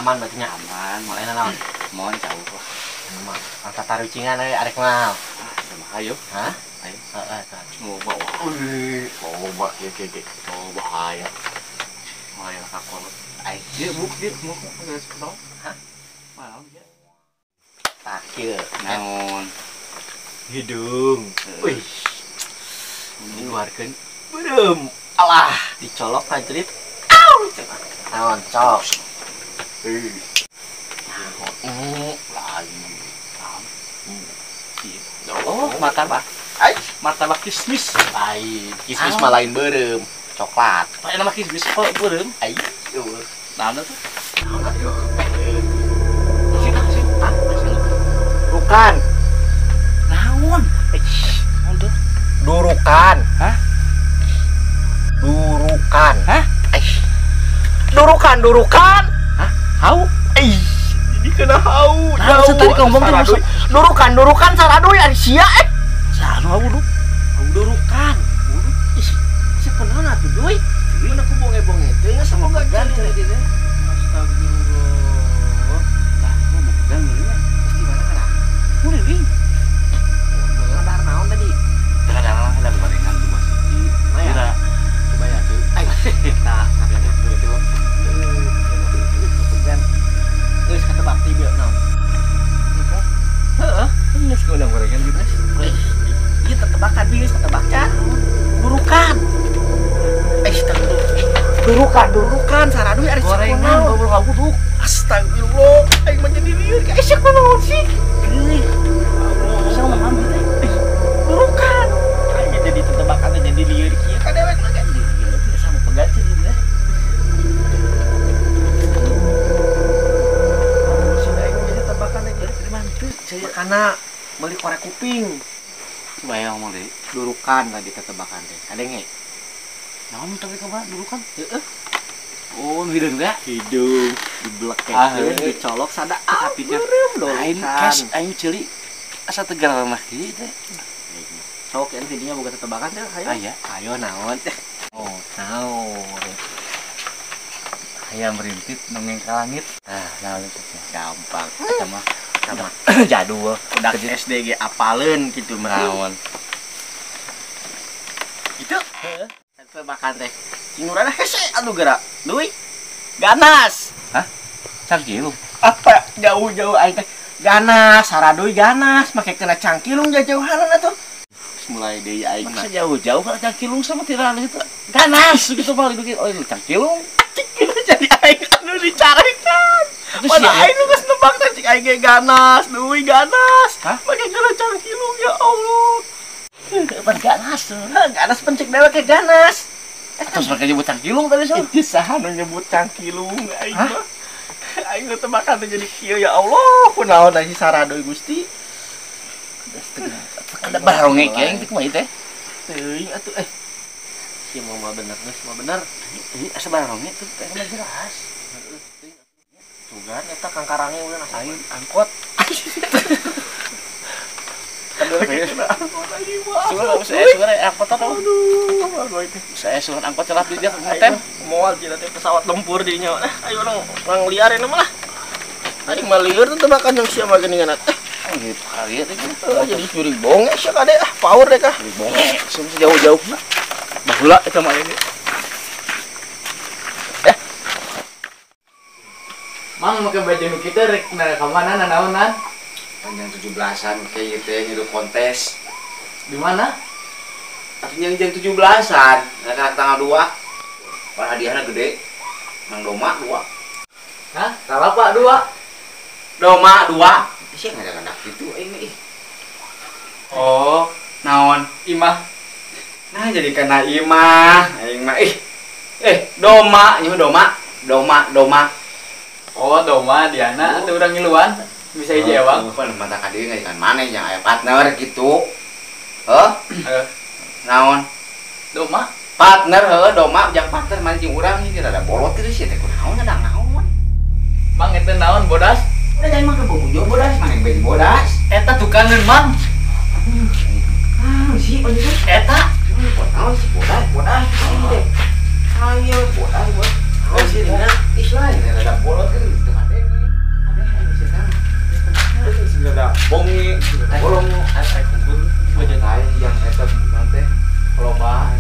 Aman berarti aman, mulai naon? Mohon jauh lah. Angkat tarucingan arek mal. Ayo. Hah? Ayo. Mau bawa. Coba ya. Coba ayo. Ayo sakon. Ayo dia buk mau geus kedong. Hah? Malam dia. Takil naon? Hidung. Wih. Dikeluarkeun. Beureum. Alah, dicolok kajrit. Naon cok. Oh, martabak. Martabak kismis. Kismis mah lain beureum, coklat. Pae nama kismis kok beureum? Naon tuh? Durukan. Naon? Durukan. Hah? Durukan. Hah? Durukan. Hah? Hau? Ini kena hau. Nah, tadi ngomong tuh durukan saradoy ari sia Sanu hau dulu. Hau durukan. Ih, siapa naon atuh doy? Mana ku bonge-bonge teh sama pegang teh. Astagfirullah. Nah, mau pegang dulu ya. Pasti mana kana? Mulai nih. Kadar naon tadi? Kadang-kadang ada gorengan tuh masih. Maya. Coba ya tuh. Nah, sampai dulu tuh. Geus katebak ti bieu naon? Heeh, geus ku udang gorengan gitu. Ieu tetebakan geus ketebaknya. Durukan. Durukan saradoy ari gorengan goblok hawuduk. Astagfirullah, aing mah jadi lieur ka esek naon sih? Bisa ngomong teh. Durukan. Aing jadi tetebakan jadi lieur kieu ka dewek mah kan jadi sama pegat sih dia. Saya karena beli korek kuping. Bayang ngomong deh. Durukan tadi tetebakan teh. Kadenge. Naon tapi kabar durukan? Heeh. Oh, hidung enggak? Hidung diblekekeun, dicolok sada tapi lain cash aing ceuli asa tegar mah kieu teh. Sok yang videonya boga tetebakan teh hayo. Aya, ayo naon teh. Oh, naon. Ayam merintit nongeng ka langit. Naon teh gampang. Sama jadul udah ke SD ge apaleun kitu naon. Itu heeh. Tetebakan teh. Cingurana hese anu gerak. Duy. Ganas. Hah? Cangkilung. Apa jauh-jauh aing teh ganas, saradoy ganas, make kena cangkilung jauh-jauhan atuh. mulai deui aing mah jauh-jauh ka Cangkilung sama tirana itu. Ganas gitu paling dikit. Oh, Cangkilung. Jadi aing anu dicarekan. Mana aing nu geus nebak teh cik aing ge ganas, duwi ganas. Make gara Cangkilung ya Allah. Pan ganas. Ganas pencik dewek ke ganas. Terus mereka nyebut Cangkilung tadi so. Itu saha nu nyebut Cangkilung aing mah. Aing teu tebakan jadi kieu ya Allah, kunaon aya saradoy Gusti. Ada baronge keng teh kumaha teh? Teuing atuh Ieu mah bener geus, mah bener. Asa baronge tuh teh mah jelas. Tugan eta Kang Karange ulah Aing angkot. Suara angkot atau? Aduh, saya suruh angkot celap di dia hotel. Moal cina teh pesawat lempur dinya. Ayo orang liar ini mah. Aing mah lieur teh tebakan yang sia mah geuningan. Gitu kali itu. Jadi curi bonge sia kade power deh kah. Curi bonge jauh-jauh. Baheula eta mah ini. Mang make baju nu kitu rek ka mana nanaonan? Panjang 17-an kayak gitu hidup kontes. Di mana? Artinya jam 17-an, anak tanggal 2. Pan hadiahnya gede. Mang doma 2. Hah? Kalapa 2. Doma 2. Sih ngadak-ngadak gitu ini. Oh, naon? Imah. Nah, jadi kena imah, aing mah doma, nyu doma. Oh, doma Diana atuh urang ngiluan. Bisa hiji ewang. Pan mata ka dieu ngajikan maneh yang aya partner gitu. Heuh? Naon? Doma? Partner heuh, doma jeung partner mah jeung urang ieu rada bolot kieu sih teh kunaon ada naon. Mang eta naon bodas? Udah jangan make bojo bodas, maneh beli bodas. Eta tukaneun, Mang. Si bener eta. Naon si bodas. Ayo bodas. Oh, si dina Islam rada bolot kan tengah teh. Ada bongi, bolong, ada kumpul, wajah lain yang eta nanti loba,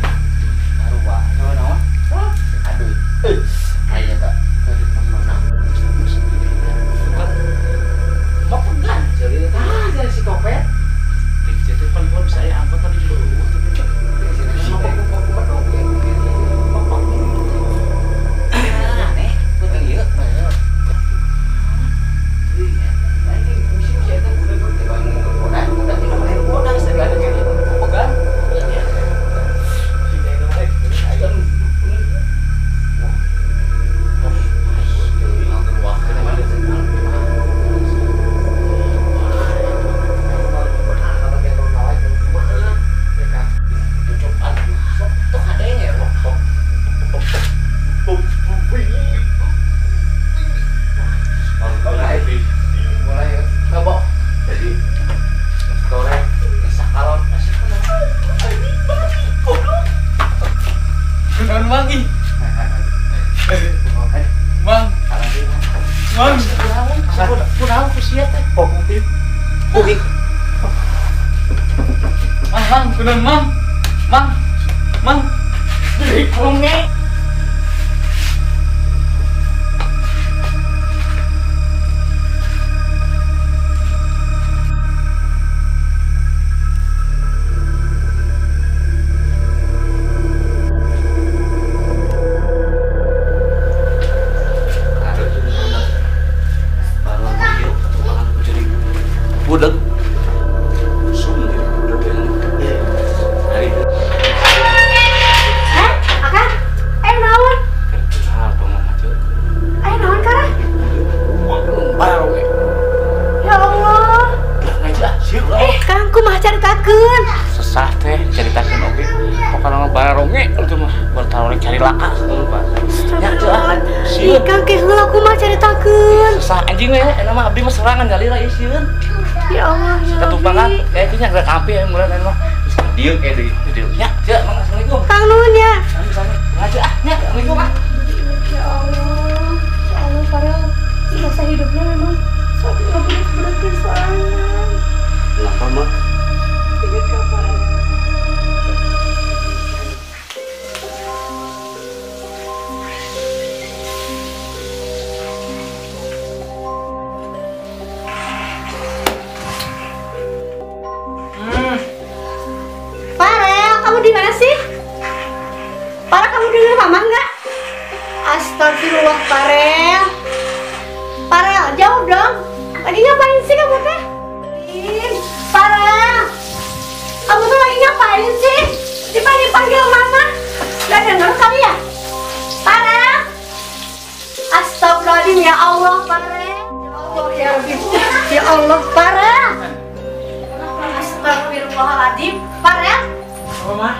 aruba, naon? Aduh, ayo tak, tadi mana? Mau pegang, jadi jadi si kopet. Jadi telepon saya angkot tadi dulu. Mang, jadi kolongnya. Budak. Sesah teh ceritakan oke pokoknya baronge itu mah bertaruh cari laka ih kang keh heula kumaha caritakeun sesah anjing we eta mah abdi mah serangan galira ieu sieun ya Allah ya ketumpangan kayak kieu nya geus kampi mulai mah dieu kayak dieu nya ceu assalamualaikum kang nuhun ya aja nya assalamualaikum ya Allah padahal masa hidupnya memang sok ngebudak-budakin soalnya kenapa mah ingat kapan kamu di mana sih? Para, kamu dengar mama nggak? Astagfirullah, Farel. Farel, jawab dong. Lagi ngapain sih kamu teh? Farel, kamu tuh lagi ngapain sih? Dipanggil mama. Gak denger kali ya? Farel. Astagfirullahaladzim, ya Allah, Farel. Ya Allah, ya Rabbi. Ya Allah, Farel. Astagfirullahaladzim, Farel. Apa, Ma?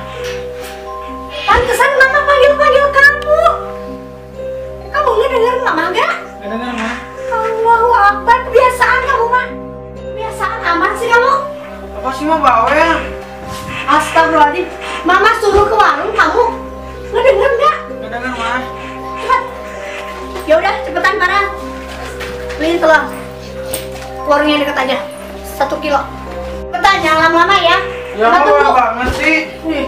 Pantesan mama panggil-panggil kamu. Kamu nggak denger mama nggak? Gak denger, Ma. Allahu Akbar, kebiasaan kamu mah. Kebiasaan aman sih kamu. Apa sih, Ma, bawel? Astagfirullahaladzim, mama suruh ke warung kamu. Nggak denger nggak? Gak denger, Ma. Cepat. Ya udah, cepetan Farel. Beliin telur. Warungnya deket aja. 1 kilo. Cepetan, jangan lama-lama ya. Ya, Mama Ma, tunggu. bawel banget sih. Nih.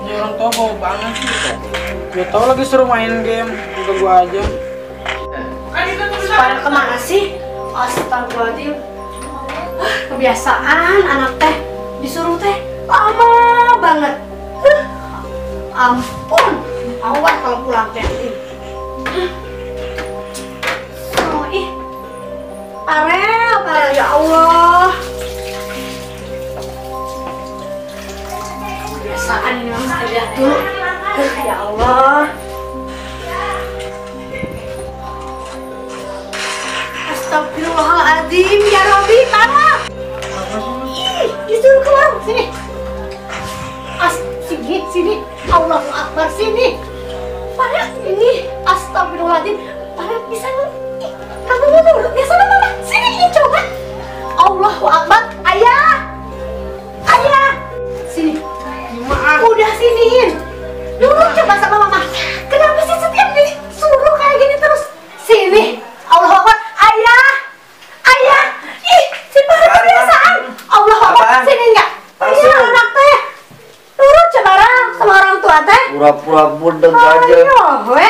Ini orang tua bau banget sih. Gak tau lagi suruh main game. Juga gua aja. Farel kemana sih? Astagfirullahaladzim. Kebiasaan anak teh disuruh teh lama banget. Ampun, awas kalau pulang teh. Oh, ih. Farel, ya Allah. Kebiasaan ini memang mesti lihat dulu. Ya Allah. Astagfirullahaladzim, ya Rabbi, Farel. Ih, disuruh ke warung, sini. Sini. Allahu Akbar, sini. Farel, ini. Astagfirullahaladzim. Farel, bisa nggak? Ih, kamu mau nurut ya sama mama? Sini, ini coba. Allahu Akbar, ayah. Ayah. Sini. Maaf. Udah siniin. Nurut coba sama mama. Kenapa sih setiap disuruh kayak gini terus? Sini. Allahu Akbar, ayah. Ayah. Ih, si Farel kebiasaan. Allahu Akbar, sini enggak? Iya, anak teh. Nurut coba sama orang tua teh. Pura-pura budak aja. Ayo, we.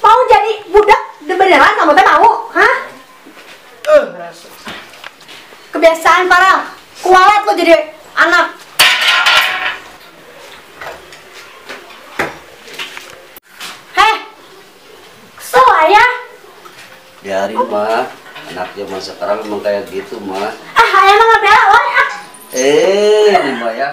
Mau jadi budak beneran kamu teh mau? Hah? Kebiasaan Farel. Kualat lo jadi anak. Heh. Kesel ya? Biarin, Ma. Anak zaman sekarang emang kayak gitu, Ma. Ah, emang nggak bela, woy. Ah. Ini, Ma ya.